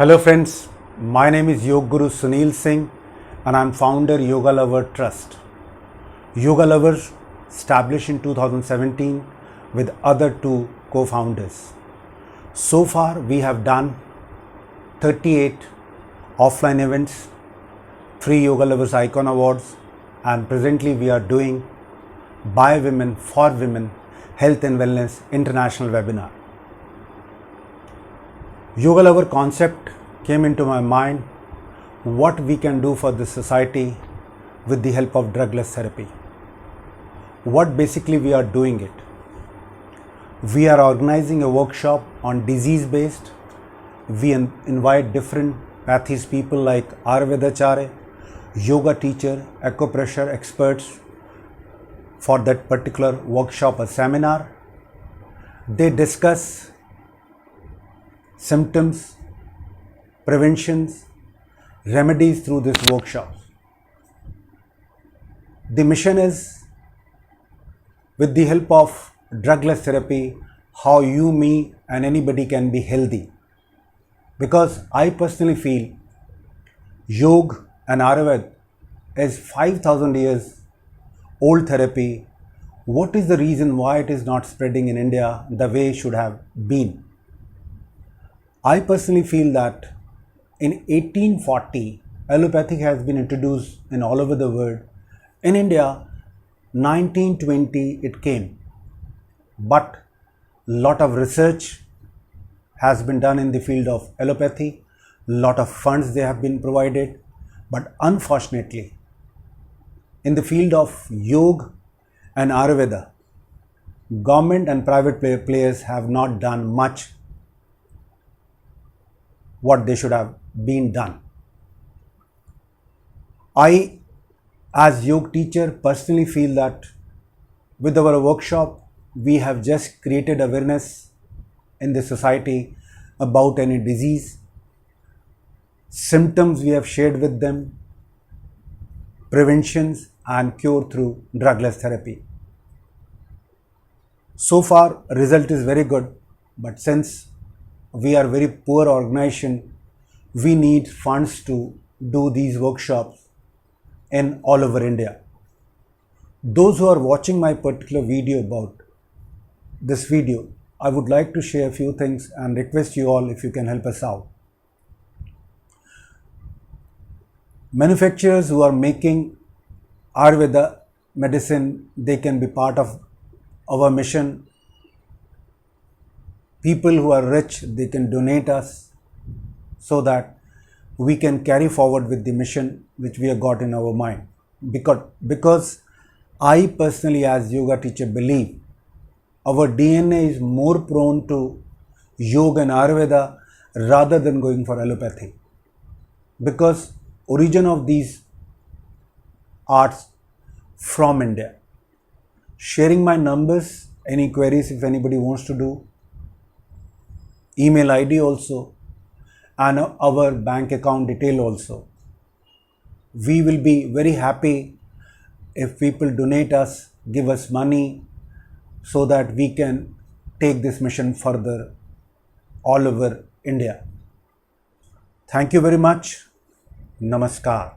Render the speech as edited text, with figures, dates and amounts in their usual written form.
Hello friends, my name is Yog Guru Sunil Singh and I am founder Yoga Lover Trust. Yoga Lovers established in 2017 with other two co-founders. So far we have done 38 offline events, 3 Yoga Lovers Icon Awards, and presently we are doing by women for women health and wellness international webinar. Yoga Lover concept came into my mind, what we can do for this society with the help of drugless therapy. What basically we are doing it. We are organizing a workshop on disease based. We invite different pathis people like Ayurvedacharya, yoga teacher, acupressure experts for that particular workshop or seminar. They discuss symptoms, preventions, remedies through these workshops. The mission is, with the help of drugless therapy, how you, me and anybody can be healthy. Because I personally feel Yoga and Ayurveda is 5,000 years old therapy. What is the reason why it is not spreading in India the way it should have been? I personally feel that in 1840, allopathic has been introduced in all over the world. In India, 1920 it came. But lot of research has been done in the field of allopathy. Lot of funds they have been provided. But unfortunately, in the field of yoga and Ayurveda, government and private players have not done much what they should have been done. I, as yoga teacher, personally feel that with our workshop, we have just created awareness in the society about any disease. Symptoms we have shared with them, preventions and cure through drugless therapy. So far, result is very good, but since we are very poor organization, we need funds to do these workshops in all over India. Those who are watching my particular video about this video, I would like to share a few things and request you all if you can help us out. Manufacturers who are making Ayurveda medicine, they can be part of our mission. People who are rich, they can donate us so that we can carry forward with the mission which we have got in our mind. Because I personally as yoga teacher believe our DNA is more prone to yoga and Ayurveda rather than going for allopathy. Because origin of these arts from India. Sharing my numbers, any queries if anybody wants to do, email ID also, and our bank account detail also. We will be very happy if people donate us, give us money so that we can take this mission further all over India. Thank you very much. Namaskar.